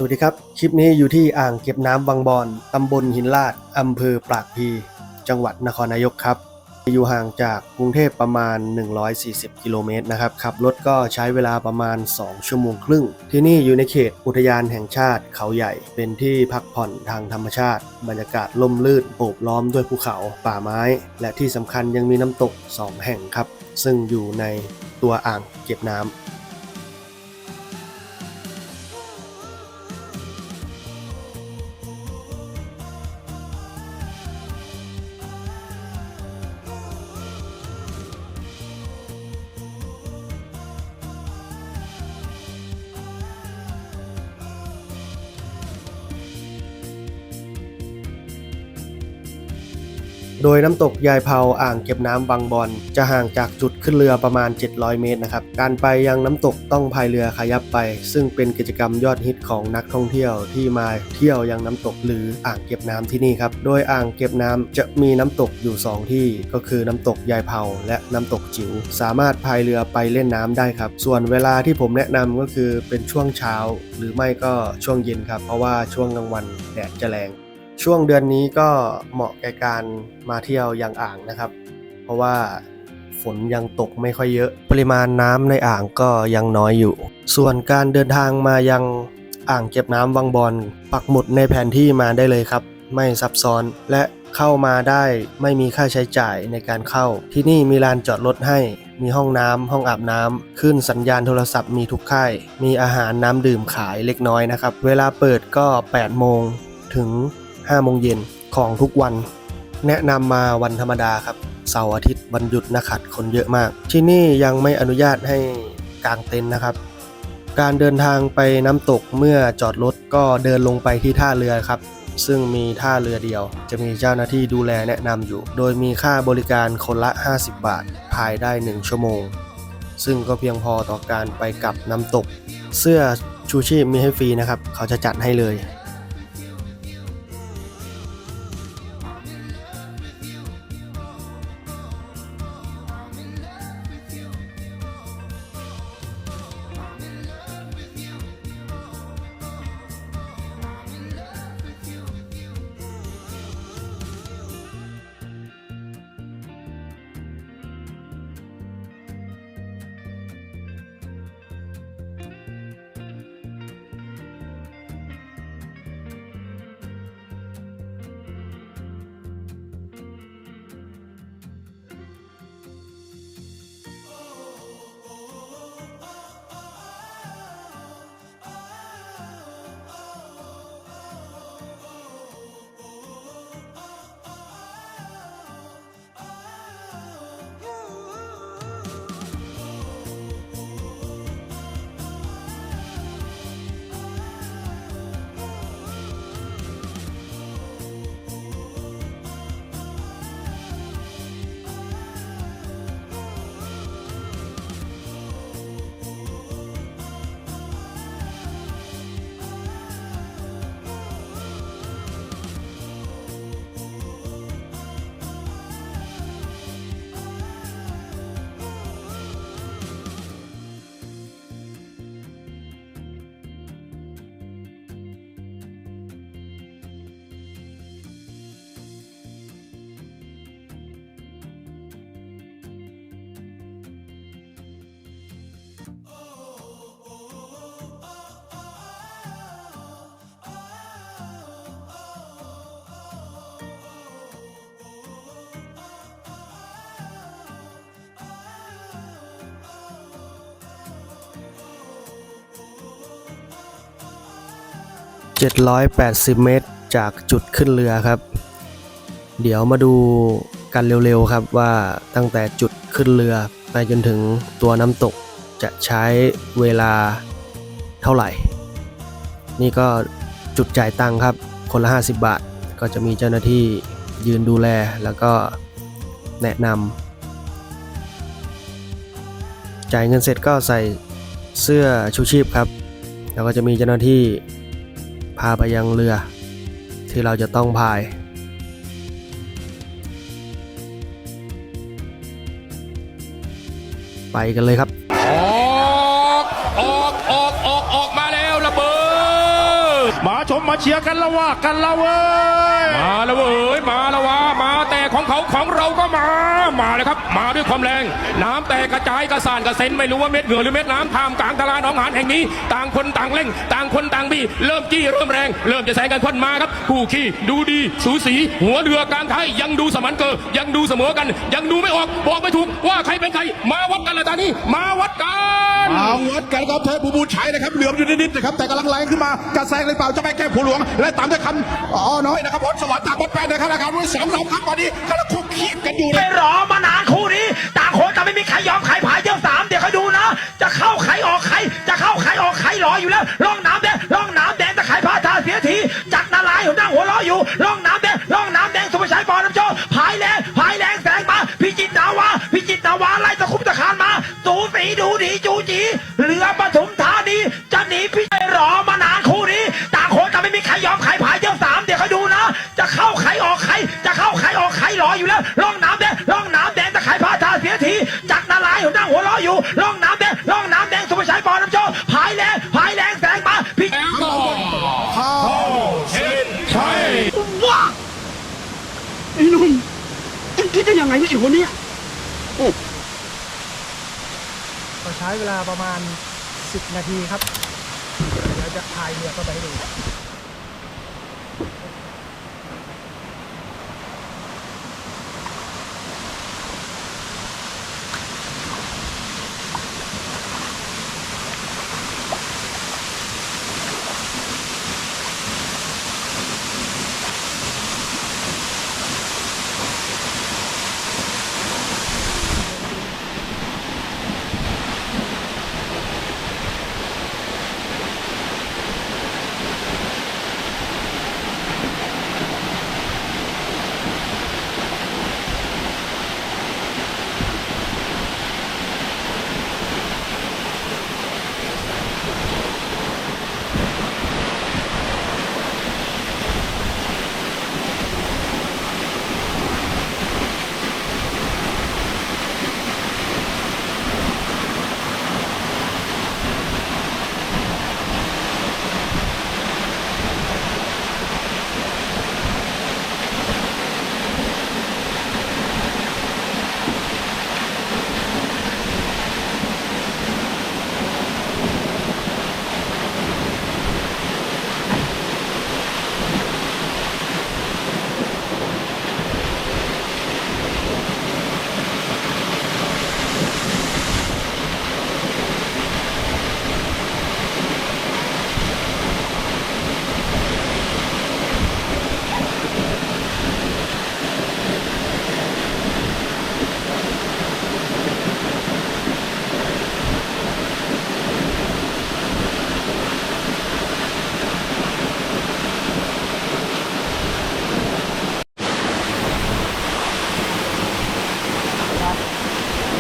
สวัสดีครับคลิปนี้อยู่ที่อ่างเก็บน้ำวังบอนตำบลหินลาดอำเภอปากพลีจังหวัดนครนายกครับอยู่ห่างจากกรุงเทพประมาณ140กิโลเมตรนะครับขับรถก็ใช้เวลาประมาณ2ชั่วโมงครึ่งที่นี่อยู่ในเขตอุทยานแห่งชาติเขาใหญ่เป็นที่พักผ่อนทางธรรมชาติบรรยากาศร่มรื่นโอบล้อมด้วยภูเขาป่าไม้และที่สำคัญยังมีน้ำตก2แห่งครับซึ่งอยู่ในตัวอ่างเก็บน้ำโดยน้ำตกยายเภาอ่างเก็บน้ำบางบอนจะห่างจากจุดขึ้นเรือประมาณ700เมตรนะครับการไปยังน้ำตกต้องพายเรือคายัคไปซึ่งเป็นกิจกรรมยอดฮิตของนักท่องเที่ยวที่มาเที่ยวยังน้ำตกหรืออ่างเก็บน้ำที่นี่ครับโดยอ่างเก็บน้ำจะมีน้ำตกอยู่2ที่ก็คือน้ำตกยายเภาและน้ำตกจิ๋วสามารถพายเรือไปเล่นน้ำได้ครับส่วนเวลาที่ผมแนะนำก็คือเป็นช่วงเช้าหรือไม่ก็ช่วงเย็นครับเพราะว่าช่วงกลางวันแดดจะแรงช่วงเดือนนี้ก็เหมาะแก่การมาเที่ยวยังอ่างนะครับเพราะว่าฝนยังตกไม่ค่อยเยอะปริมาณน้ำในอ่างก็ยังน้อยอยู่ส่วนการเดินทางมายังอ่างเก็บน้ำวังบอนปักหมุดในแผนที่มาได้เลยครับไม่ซับซ้อนและเข้ามาได้ไม่มีค่าใช้จ่ายในการเข้าที่นี่มีลานจอดรถให้มีห้องน้ำห้องอาบน้ำขึ้นสัญญาณโทรศัพท์มีทุกค่ายมีอาหารน้ำดื่มขายเล็กน้อยนะครับเวลาเปิดก็8 โมงถึง5 โมงเย็นของทุกวันแนะนำมาวันธรรมดาครับเสาร์อาทิตย์วันหยุดนักขัตฤกษ์คนเยอะมากที่นี่ยังไม่อนุญาตให้กางเต็นท์นะครับการเดินทางไปน้ำตกเมื่อจอดรถก็เดินลงไปที่ท่าเรือครับซึ่งมีท่าเรือเดียวจะมีเจ้าหน้าที่ดูแลแนะนำอยู่โดยมีค่าบริการคนละ50 บาทพายได้1 ชั่วโมงซึ่งก็เพียงพอต่อการไปกับน้ำตกเสื้อชูชีพมีให้ฟรีนะครับเขาจะจัดให้เลย780 เมตรจากจุดขึ้นเรือครับเดี๋ยวมาดูกันเร็วๆครับว่าตั้งแต่จุดขึ้นเรือไปจนถึงตัวน้ำตกจะใช้เวลาเท่าไหร่นี่ก็จุดจ่ายตังค์ครับคนละ50 บาทก็จะมีเจ้าหน้าที่ยืนดูแลแล้วก็แนะนำจ่ายเงินเสร็จก็ใส่เสื้อชูชีพครับแล้วก็จะมีเจ้าหน้าที่พาไปยังเรือที่เราจะต้องพายไปกันเลยครับออกมาแล้วระเบิด มาเชียร์กันละว่ากันละเว้ยมาแล้วเว้ยมาแล้ววะมาแต่ของเขาของเราก็มาเลยครับมาด้วยความแรงน้ำแต่กระจายกระสานกระเซ็นไม่รู้ว่าเม็ดเหงื่อหรือเม็ดน้ำท่ามกลางตลาดหนองหานแห่งนี้ต่างคนต่างเร่งต่างคนต่างบี้เริ่มจี้เริ่มแรงเริ่มจะแซงกันคนมาครับคู่ขี้ดูดีสูสีหัวเรือกลางท้ายยังดูสมันเกอยังดูเสมอกันยังดูไม่ออกบอกไม่ถูกว่าใครเป็นใครมาวัดกันเลยตอนนี้มาวัดกันครับเทพบูชัยนะครับเหลือมอยู่นิดๆนะครับแต่กำลังแรงขึ้นมาจะแซงเลยเปล่าจะไปแก้ผู้หลวงและตามด้วยคำน้อยนะครับสวัสดิ์จากวัดแปดนะครับด้วย2-2ครับตอนนี้กำลังคุกคีกันอยู่ไปรอมานานคู่นี้ต่างคนแต่ไม่มีใครยอมใครผายเที่ยว3เดี๋ยวเขาดูนะจะเข้าใครออกใครจะเข้าใครออกใครรออยู่แล้วร่องน้ำแดงตะไคร้พาทาเสียทีจักรนาลายหัวนั่งหัวล้ออยู่ร่องน้ำแดงสุภชัยปอน้ำโจผายแรงแสงมาพิจิตรนาวาไล่ตะคุบตะคานมาสูสีดูดีจูจีเรือปทุมธานีจะหนีพี่ไปรอมานานคู่นี้ต่างคนแต่ไม่มีใครยอมใครผายเที่ยว3เดี๋ยวเขาดูนะจะเข้าใครออกใครจะเข้าใครออกใครรออยู่แล้วร่องน้ำแดงตะไคร้พาทาเสียทีจักรนาลายหัวนั่งหัวล้ออยู่ร่องน้ำแดงสุภชัยปอน้ำโจผายแรงแสงมาพี่เข้าเส้นชัยว้าไอ้หนุ่มคิดได้ยังไงเนี่ยไอ้คนนี้ก็ใช้เวลาประมาณ10 นาทีครับเดี๋ยวจะพายเรือเข้าไปให้ดู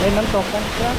เล่นน้ำตกกันครับ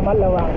มัดระวัง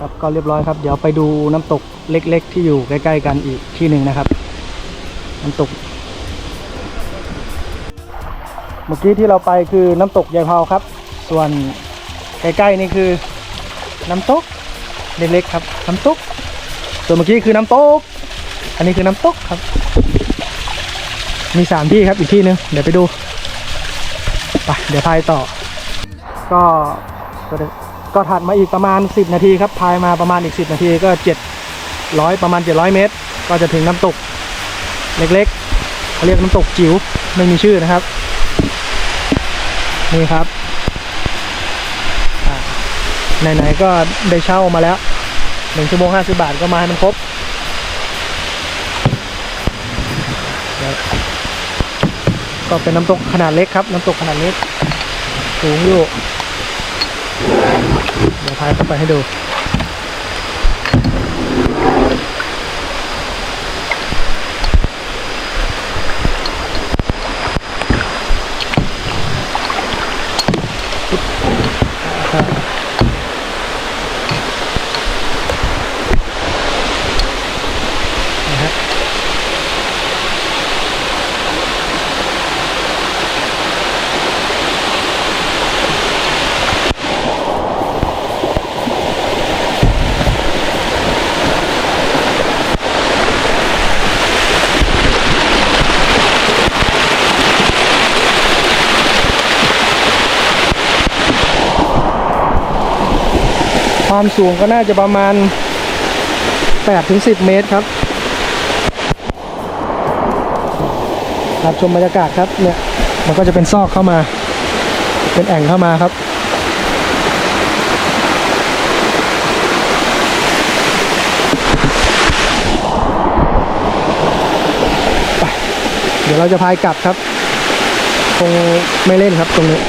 ครับก็เรียบร้อยครับเดี๋ยวไปดูน้ำตกเล็กๆที่อยู่ใกล้ๆกันอีกที่หนึ่งนะครับน้ำตกเมื่อกี้ที่เราไปคือน้ำตกยายเภาครับส่วนใกล้ๆนี่คือน้ำตกเล็กๆครับน้ำตกส่วนเมื่อกี้คือน้ำตกอันนี้คือน้ำตกครับมี3ที่ครับอีกที่นึงเดี๋ยวไปดูไปเดี๋ยวพายต่อก็ถัดมาอีกประมาณ10นาทีครับพายมาประมาณอีก10นาทีก็700ประมาณ700เมตรก็จะถึงน้ำตกเล็กๆเขาเรียกน้ำตกจิ๋วไม่มีชื่อนะครับนี่ครับไหนๆก็ได้เช่ามาแล้ว1 ชั่วโมง50 บาทก็มาให้มันครบก็เป็นน้ำตกขนาดเล็กครับน้ำตกขนาดเล็กสูงอยู่เดี๋ยวพายเข้าไปให้ดู ความสูงก็น่าจะประมาณ8-10 เมตรครับรับชมบรรยากาศครับเนี่ยมันก็จะเป็นซอกเข้ามาเป็นแอ่งเข้ามาครับไปเดี๋ยวเราจะพายกลับครับคงไม่เล่นครับตรงนี้